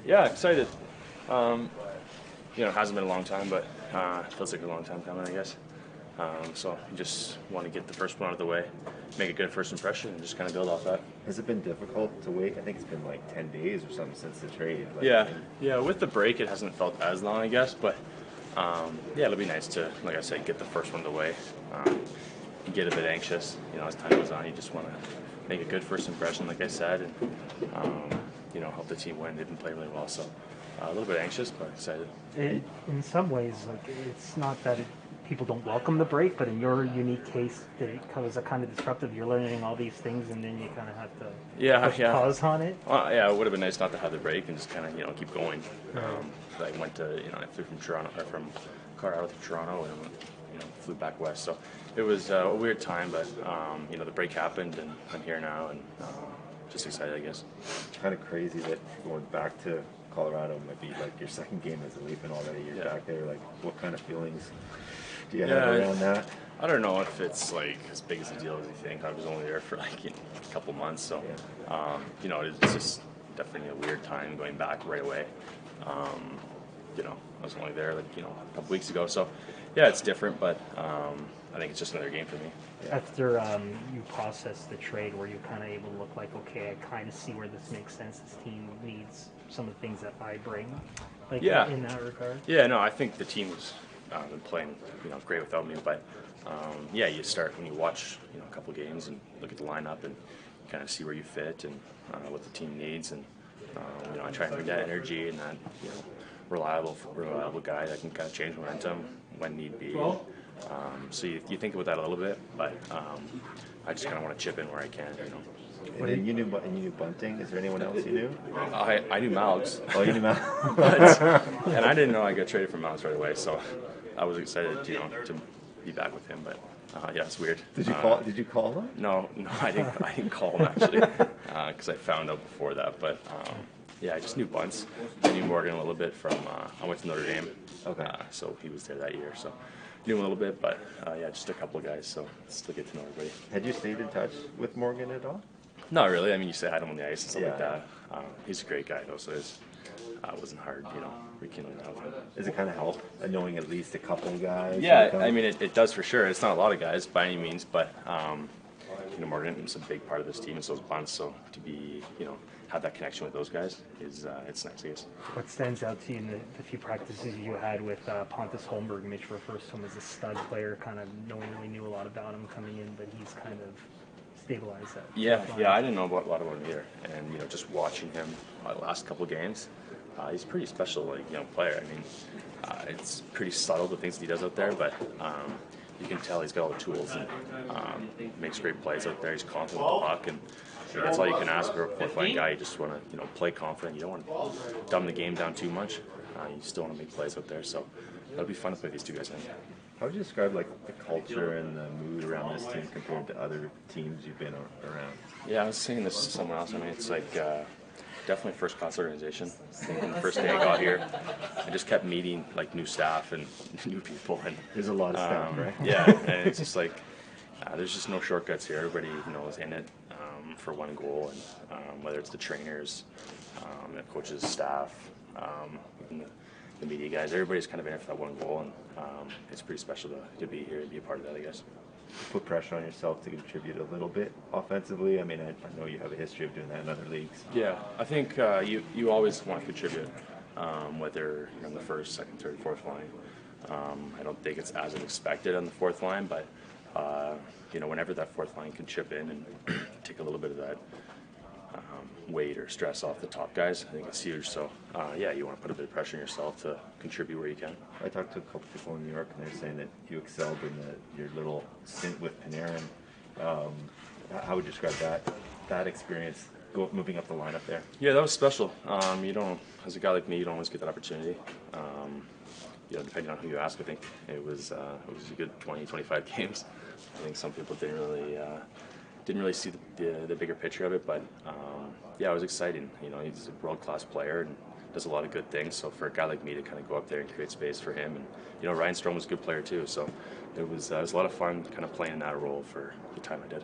Yeah, excited. It hasn't been a long time, but feels like a long time coming, I guess. So you just want to get the first one out of the way, make a good first impression, and just kind of build off that. Has it been difficult to wait? I think it's been like 10 days or something since the trade. Yeah. With the break, it hasn't felt as long, I guess, but it'll be nice to, like I said, get the first one out of the way. You get a bit anxious, as time goes on. You just want to make a good first impression, like I said, and help the team win. They've been playing really well, so a little bit anxious, but excited. In some ways, it's not that people don't welcome the break, but in your unique case, it was a kind of disruptive. You're learning all these things, and then you kind of have to pause on it. It would have been nice not to have the break and just kind of keep going. I went to I flew from from Colorado to Toronto and flew back west, so it was a weird time, but the break happened and I'm here now and just excited, I guess. It's kind of crazy that going back to Colorado might be like your second game as a Leaf and already you're back there. Like, what kind of feelings do you have around that? I don't know if it's like as big as a deal as you think. I was only there for a couple months, so it's just definitely a weird time going back right away. I was only there a couple weeks ago, so yeah, it's different, but I think it's just another game for me. After you process the trade, were you kind of able to look like, okay, I kind of see where this makes sense. This team needs some of the things that I bring, in that regard. Yeah, no, I think the team's been playing great without me, but you start when you watch a couple games and look at the lineup and kind of see where you fit and what the team needs, and I try and bring that energy and that reliable guy that can kind of change momentum when need be. So you think about that a little bit, but I just kind of want to chip in where I can. And then you knew Bunting. Is there anyone else you knew? I knew Malgs. Oh, you knew Malgs. And I didn't know I got traded from Malgs right away, so I was excited, to be back with him. But it's weird. Did you call him? No, I didn't call him actually, because I found out before that. But I just knew Bunts. I knew Morgan a little bit from I went to Notre Dame. Okay. So he was there that year, so knew him a little bit. But just a couple of guys, so still get to know everybody. Had you stayed in touch with Morgan at all? Not really. I mean, you say hi to him on the ice and stuff like that. He's a great guy, though, so it wasn't hard, rekindling that with him. Does it kind of help knowing at least a couple of guys? Yeah, I mean, it does for sure. It's not a lot of guys by any means, but Morgan's a big part of this team, and so is Bunce. So to be, have that connection with those guys is it's nice, I guess. What stands out to you in the few practices you had with Pontus Holmberg? Mitch refers to him as a stud player. Kind of no one really knew a lot about him coming in, but he's kind of stabilize that. Yeah, I didn't know a lot about him either, and just watching him the last couple of games, he's a pretty special player. I mean, it's pretty subtle the things that he does out there, but you can tell he's got all the tools and makes great plays out there. He's confident with the puck, and that's all you can ask for a fourth-line guy. You just want to play confident. You don't want to dumb the game down too much. You still want to make plays out there, so it'll be fun to play these two guys in. How would you describe the culture and the mood around this team compared to other teams you've been around? Yeah, I was saying this to someone else. I mean, it's definitely a first-class organization. I think when the first day I got here, I just kept meeting new staff and new people. And there's a lot of staff, right? Yeah, and it's just there's just no shortcuts here. Everybody is in it for one goal, and whether it's the trainers, the coaches, staff, even the media guys, everybody's kind of in it for that one goal, and it's pretty special to be here and be a part of that, I guess. Put pressure on yourself to contribute a little bit offensively. I mean, I know you have a history of doing that in other leagues. Yeah, I think you always want to contribute, whether you're on the first, second, third, fourth line. I don't think it's as expected on the fourth line, but whenever that fourth line can chip in and take a little bit of that weight or stress off the top guys, I think it's huge. So you want to put a bit of pressure on yourself to contribute where you can. I talked to a couple people in New York, and they're saying that you excelled in your little stint with Panarin. How would you describe that experience moving up the lineup there? Yeah, that was special. As a guy like me, you don't always get that opportunity. Depending on who you ask, I think it was a good 20, 25 games. I think some people didn't really see the bigger picture of it, but it was exciting. He's a world-class player and does a lot of good things. So for a guy like me to kind of go up there and create space for him, and Ryan Strome was a good player too. So it was a lot of fun kind of playing in that role for the time I did.